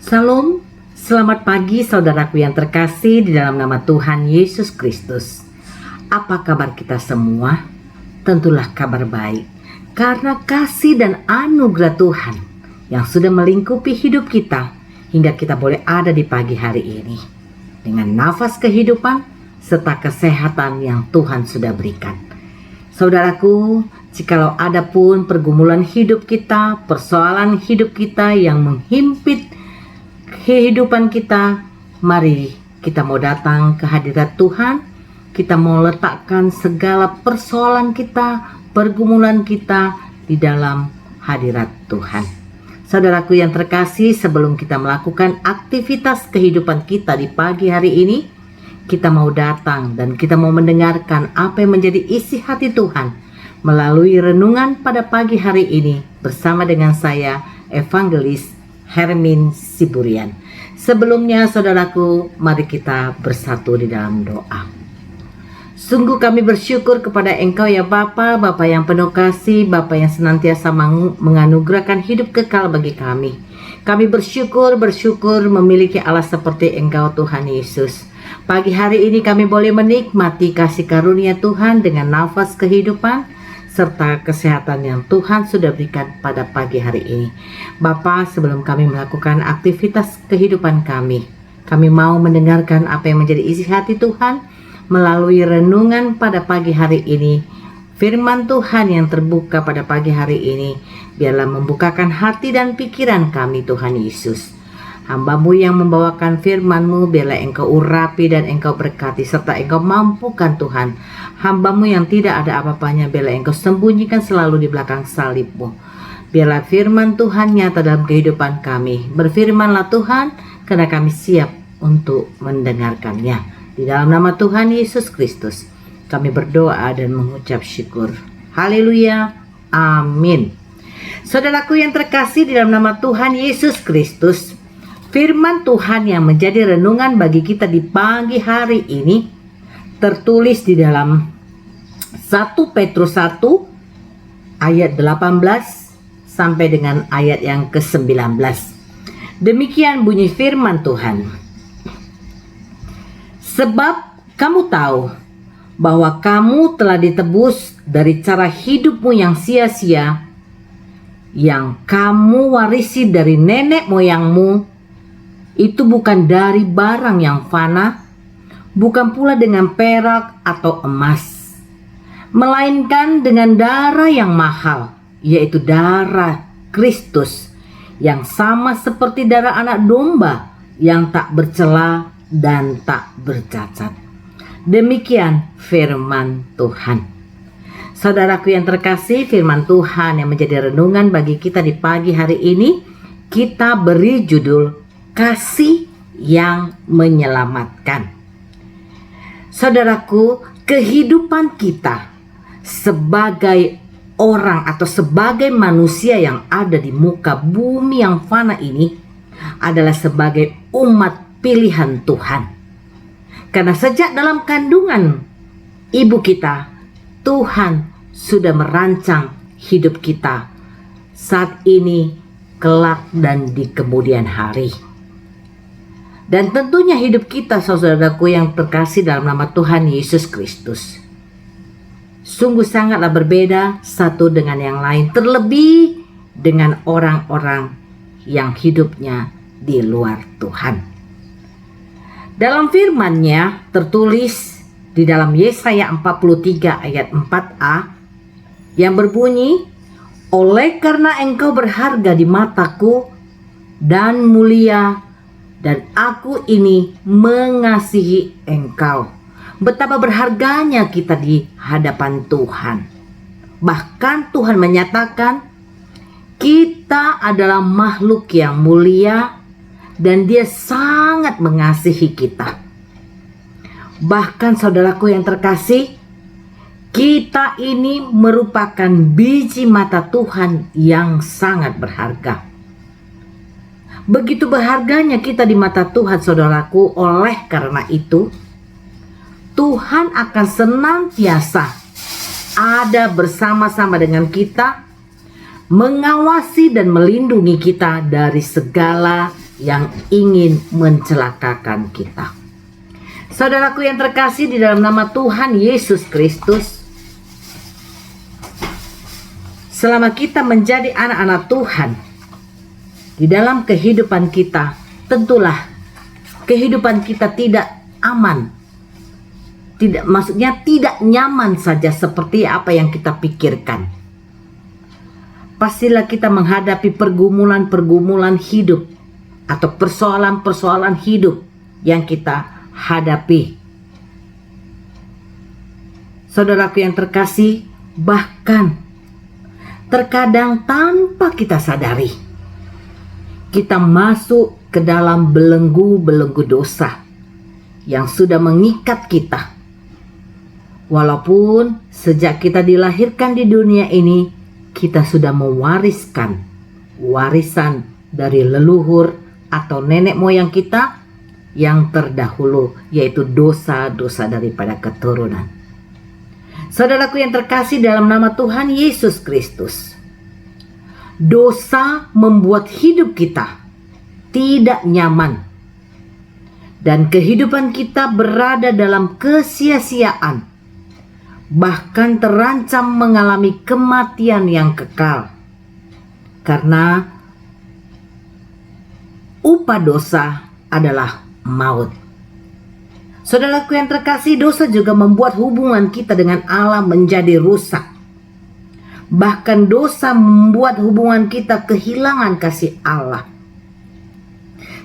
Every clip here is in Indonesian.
Salam, selamat pagi saudaraku yang terkasih di dalam nama Tuhan Yesus Kristus. Apa kabar kita semua? Tentulah kabar baik, karena kasih dan anugerah Tuhan yang sudah melingkupi hidup kita hingga kita boleh ada di pagi hari ini dengan nafas kehidupan serta kesehatan yang Tuhan sudah berikan. Saudaraku, jikalau ada pun pergumulan hidup kita, persoalan hidup kita yang menghimpit kehidupan kita, mari kita mau datang ke hadirat Tuhan. Kita mau letakkan segala persoalan kita, pergumulan kita di dalam hadirat Tuhan. Saudaraku yang terkasih, sebelum kita melakukan aktivitas kehidupan kita di pagi hari ini, kita mau datang dan kita mau mendengarkan apa yang menjadi isi hati Tuhan melalui renungan pada pagi hari ini bersama dengan saya, Evangelis Hermin Siburian. Sebelumnya saudaraku, mari kita bersatu di dalam doa. Sungguh kami bersyukur kepada Engkau ya Bapa, Bapa yang penuh kasih, Bapa yang senantiasa menganugerahkan hidup kekal bagi kami. Kami bersyukur memiliki Allah seperti Engkau Tuhan Yesus. Pagi hari ini kami boleh menikmati kasih karunia Tuhan dengan nafas kehidupan serta kesehatan yang Tuhan sudah berikan pada pagi hari ini. Bapa, sebelum kami melakukan aktivitas kehidupan kami mau mendengarkan apa yang menjadi isi hati Tuhan melalui renungan pada pagi hari ini. Firman Tuhan yang terbuka pada pagi hari ini, biarlah membukakan hati dan pikiran kami Tuhan Yesus. Hamba-Mu yang membawakan firman-Mu, biarlah Engkau urapi dan Engkau berkati, serta Engkau mampukan Tuhan. Hamba-Mu yang tidak ada apa-apanya, biarlah Engkau sembunyikan selalu di belakang salib-Mu. Biarlah firman Tuhan nyata dalam kehidupan kami. Berfirmanlah Tuhan, karena kami siap untuk mendengarkannya. Di dalam nama Tuhan Yesus Kristus, kami berdoa dan mengucap syukur. Haleluya, amin. Saudaraku yang terkasih di dalam nama Tuhan Yesus Kristus, firman Tuhan yang menjadi renungan bagi kita di pagi hari ini tertulis di dalam 1 Petrus 1 ayat 18 sampai dengan ayat yang ke-19. Demikian bunyi firman Tuhan. Sebab kamu tahu bahwa kamu telah ditebus dari cara hidupmu yang sia-sia yang kamu warisi dari nenek moyangmu. Itu bukan dari barang yang fana, bukan pula dengan perak atau emas, melainkan dengan darah yang mahal, yaitu darah Kristus, yang sama seperti darah anak domba yang tak bercela dan tak bercacat. Demikian firman Tuhan. Saudaraku yang terkasih, firman Tuhan yang menjadi renungan bagi kita di pagi hari ini, kita beri judul Kasih yang Menyelamatkan. Saudaraku, kehidupan kita sebagai orang atau sebagai manusia yang ada di muka bumi yang fana ini adalah sebagai umat pilihan Tuhan. Karena sejak dalam kandungan ibu kita, Tuhan sudah merancang hidup kita saat ini, kelak, dan di kemudian hari. Dan tentunya hidup kita, saudaraku yang terkasih dalam nama Tuhan Yesus Kristus, sungguh sangatlah berbeda satu dengan yang lain, terlebih dengan orang-orang yang hidupnya di luar Tuhan. Dalam firman-Nya tertulis di dalam Yesaya 43 ayat 4a yang berbunyi, oleh karena engkau berharga di mataku dan mulia, dan aku ini mengasihi engkau. Betapa berharganya kita di hadapan Tuhan. Bahkan Tuhan menyatakan kita adalah makhluk yang mulia dan Dia sangat mengasihi kita. Bahkan saudaraku yang terkasih, kita ini merupakan biji mata Tuhan yang sangat berharga. Begitu berharganya kita di mata Tuhan, saudaraku. Oleh karena itu, Tuhan akan senantiasa ada bersama-sama dengan kita, mengawasi dan melindungi kita dari segala yang ingin mencelakakan kita. Saudaraku yang terkasih di dalam nama Tuhan Yesus Kristus, selama kita menjadi anak-anak Tuhan, di dalam kehidupan kita, tentulah kehidupan kita tidak aman. Maksudnya tidak nyaman saja seperti apa yang kita pikirkan. Pastilah kita menghadapi pergumulan-pergumulan hidup atau persoalan-persoalan hidup yang kita hadapi. Saudaraku yang terkasih, bahkan terkadang tanpa kita sadari, kita masuk ke dalam belenggu-belenggu dosa yang sudah mengikat kita. Walaupun sejak kita dilahirkan di dunia ini, kita sudah mewariskan warisan dari leluhur atau nenek moyang kita yang terdahulu, yaitu dosa-dosa daripada keturunan. Saudaraku yang terkasih dalam nama Tuhan Yesus Kristus, dosa membuat hidup kita tidak nyaman dan kehidupan kita berada dalam kesia-siaan, bahkan terancam mengalami kematian yang kekal. Karena upah dosa adalah maut. Saudaraku yang terkasih, dosa juga membuat hubungan kita dengan Allah menjadi rusak. Bahkan dosa membuat hubungan kita kehilangan kasih Allah.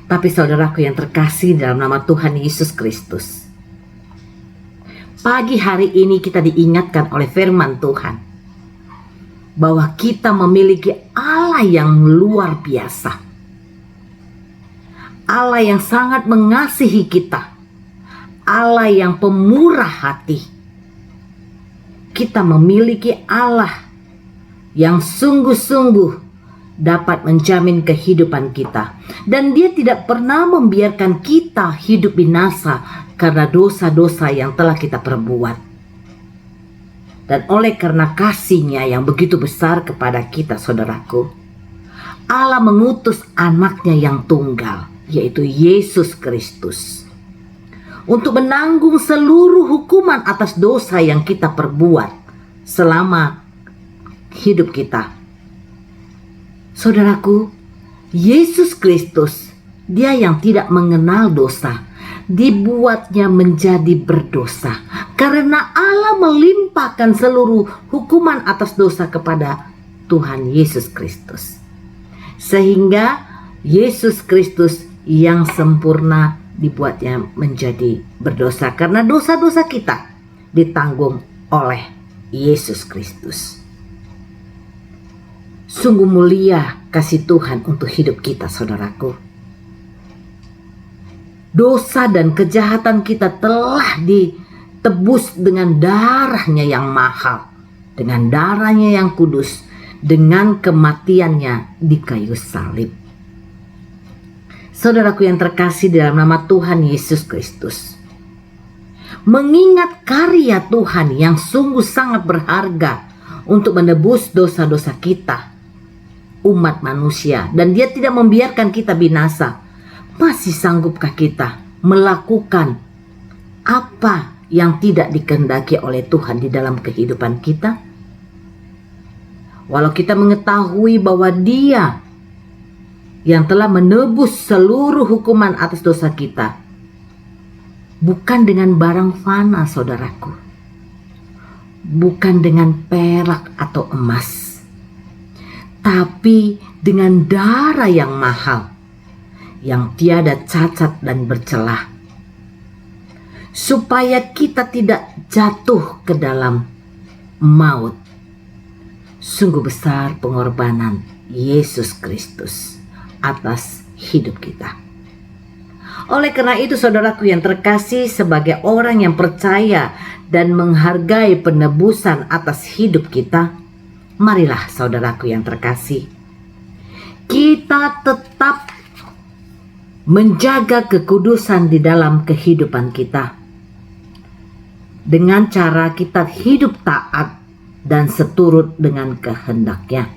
Tapi saudaraku yang terkasih dalam nama Tuhan Yesus Kristus, pagi hari ini kita diingatkan oleh firman Tuhan bahwa kita memiliki Allah yang luar biasa. Allah yang sangat mengasihi kita, Allah yang pemurah hati. Kita memiliki Allah yang sungguh-sungguh dapat menjamin kehidupan kita, dan Dia tidak pernah membiarkan kita hidup binasa karena dosa-dosa yang telah kita perbuat. Dan oleh karena kasih-Nya yang begitu besar kepada kita, saudaraku, Allah mengutus anaknya yang tunggal, yaitu Yesus Kristus, untuk menanggung seluruh hukuman atas dosa yang kita perbuat selama hidup kita. Saudaraku, Yesus Kristus, Dia yang tidak mengenal dosa, dibuatnya menjadi berdosa karena Allah melimpahkan seluruh hukuman atas dosa kepada Tuhan Yesus Kristus, sehingga Yesus Kristus yang sempurna dibuatnya menjadi berdosa karena dosa-dosa kita ditanggung oleh Yesus Kristus. Sungguh mulia kasih Tuhan untuk hidup kita, saudaraku. Dosa dan kejahatan kita telah ditebus dengan darahnya yang mahal, dengan darahnya yang kudus, dengan kematiannya di kayu salib. Saudaraku yang terkasih dalam nama Tuhan Yesus Kristus, mengingat karya Tuhan yang sungguh sangat berharga untuk menebus dosa-dosa kita, umat manusia, dan Dia tidak membiarkan kita binasa, masih sanggupkah kita melakukan apa yang tidak dikehendaki oleh Tuhan di dalam kehidupan kita? Walau kita mengetahui bahwa Dia yang telah menebus seluruh hukuman atas dosa kita, bukan dengan barang fana, saudaraku, bukan dengan perak atau emas, tapi dengan darah yang mahal, yang tiada cacat dan bercelah, supaya kita tidak jatuh ke dalam maut. Sungguh besar pengorbanan Yesus Kristus atas hidup kita. Oleh karena itu, saudaraku yang terkasih, sebagai orang yang percaya dan menghargai penebusan atas hidup kita, marilah saudaraku yang terkasih, kita tetap menjaga kekudusan di dalam kehidupan kita dengan cara kita hidup taat dan seturut dengan kehendak-Nya.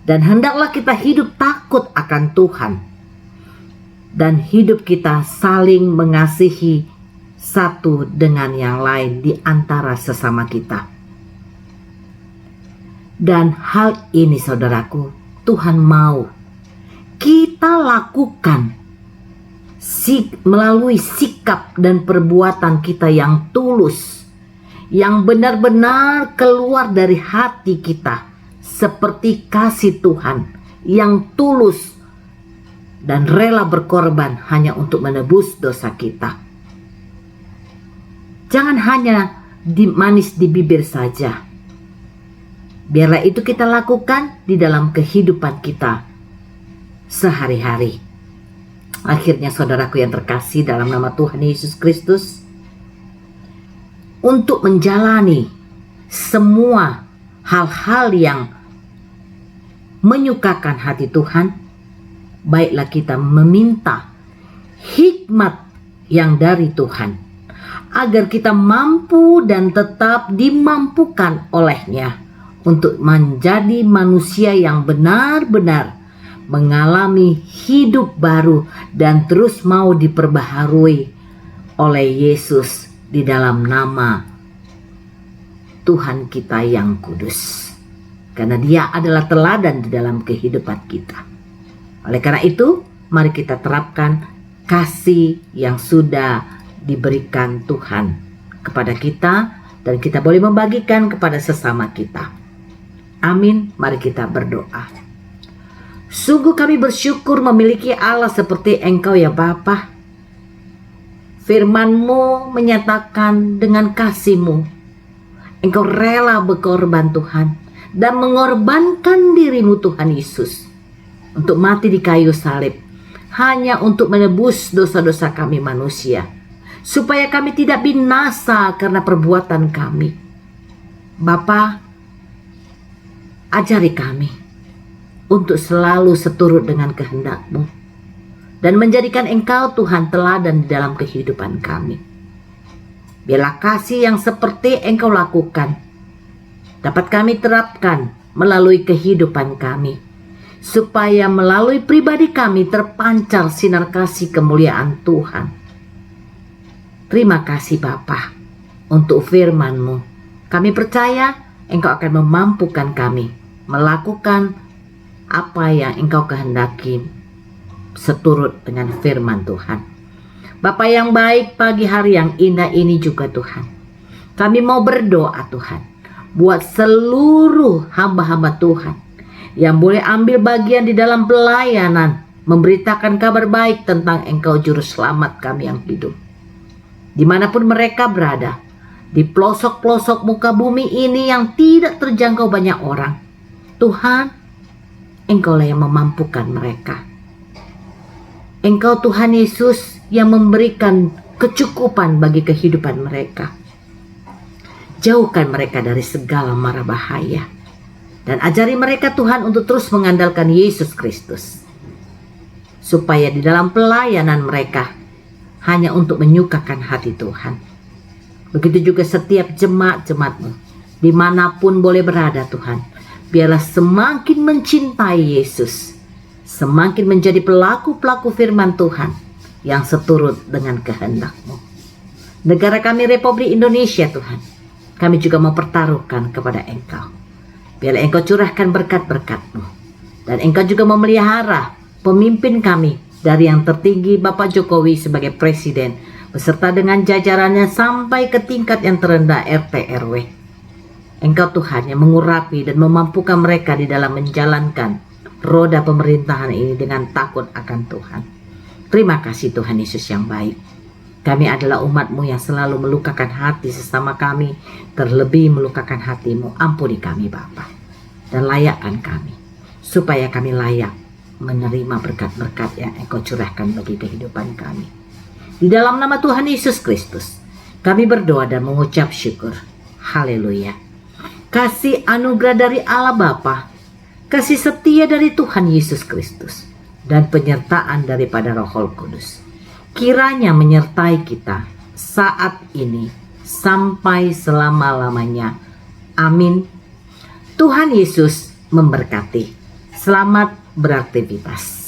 Dan hendaklah kita hidup takut akan Tuhan, dan hidup kita saling mengasihi satu dengan yang lain di antara sesama kita. Dan hal ini, saudaraku, Tuhan mau kita lakukan melalui sikap dan perbuatan kita yang tulus, yang benar-benar keluar dari hati kita, seperti kasih Tuhan yang tulus dan rela berkorban hanya untuk menebus dosa kita. Jangan hanya manis di bibir saja. Biarlah itu kita lakukan di dalam kehidupan kita sehari-hari. Akhirnya, saudaraku yang terkasih dalam nama Tuhan Yesus Kristus, untuk menjalani semua hal-hal yang menyukakan hati Tuhan, baiklah kita meminta hikmat yang dari Tuhan, agar kita mampu dan tetap dimampukan oleh-Nya untuk menjadi manusia yang benar-benar mengalami hidup baru dan terus mau diperbaharui oleh Yesus di dalam nama Tuhan kita yang kudus, karena Dia adalah teladan di dalam kehidupan kita. Oleh karena itu, mari kita terapkan kasih yang sudah diberikan Tuhan kepada kita, dan kita boleh membagikan kepada sesama kita. Amin. Mari kita berdoa. Sungguh kami bersyukur memiliki Allah seperti Engkau ya Bapa. Firman-Mu menyatakan dengan kasih-Mu, Engkau rela berkorban Tuhan, dan mengorbankan diri-Mu Tuhan Yesus untuk mati di kayu salib, hanya untuk menebus dosa-dosa kami manusia, supaya kami tidak binasa karena perbuatan kami. Bapa, ajari kami untuk selalu seturut dengan kehendak-Mu dan menjadikan Engkau Tuhan teladan di dalam kehidupan kami. Biarlah kasih yang seperti Engkau lakukan dapat kami terapkan melalui kehidupan kami, supaya melalui pribadi kami terpancar sinar kasih kemuliaan Tuhan. Terima kasih Bapa untuk firman-Mu. Kami percaya Engkau akan memampukan kami melakukan apa yang Engkau kehendaki seturut dengan firman Tuhan. Bapa yang baik, pagi hari yang indah ini juga Tuhan, kami mau berdoa Tuhan, buat seluruh hamba-hamba Tuhan yang boleh ambil bagian di dalam pelayanan, memberitakan kabar baik tentang Engkau Juru Selamat kami yang hidup. Dimanapun mereka berada, di pelosok-pelosok muka bumi ini yang tidak terjangkau banyak orang. Tuhan, Engkaulah yang memampukan mereka. Engkau Tuhan Yesus yang memberikan kecukupan bagi kehidupan mereka. Jauhkan mereka dari segala mara bahaya. Dan ajari mereka Tuhan untuk terus mengandalkan Yesus Kristus. Supaya di dalam pelayanan mereka hanya untuk menyukakan hati Tuhan. Begitu juga setiap jemaat-jemaat-Mu, dimanapun boleh berada Tuhan. Biarlah semakin mencintai Yesus, semakin menjadi pelaku-pelaku firman Tuhan yang seturut dengan kehendak-Mu. Negara kami Republik Indonesia Tuhan, kami juga mempertaruhkan kepada Engkau. Biarlah Engkau curahkan berkat-berkat-Mu. Dan Engkau juga memelihara pemimpin kami dari yang tertinggi Bapak Jokowi sebagai Presiden, beserta dengan jajarannya sampai ke tingkat yang terendah RT RW. Engkau Tuhan yang mengurapi dan memampukan mereka di dalam menjalankan roda pemerintahan ini dengan takut akan Tuhan. Terima kasih Tuhan Yesus yang baik. Kami adalah umat-Mu yang selalu melukakan hati sesama kami, terlebih melukakan hati-Mu. Ampuni kami Bapa, dan layakkan kami, supaya kami layak menerima berkat-berkat yang Engkau curahkan bagi kehidupan kami. Di dalam nama Tuhan Yesus Kristus, kami berdoa dan mengucap syukur. Haleluya. Kasih anugerah dari Allah Bapa, kasih setia dari Tuhan Yesus Kristus, dan penyertaan daripada Roh Kudus, kiranya menyertai kita saat ini sampai selama-lamanya. Amin. Tuhan Yesus memberkati. Selamat beraktivitas.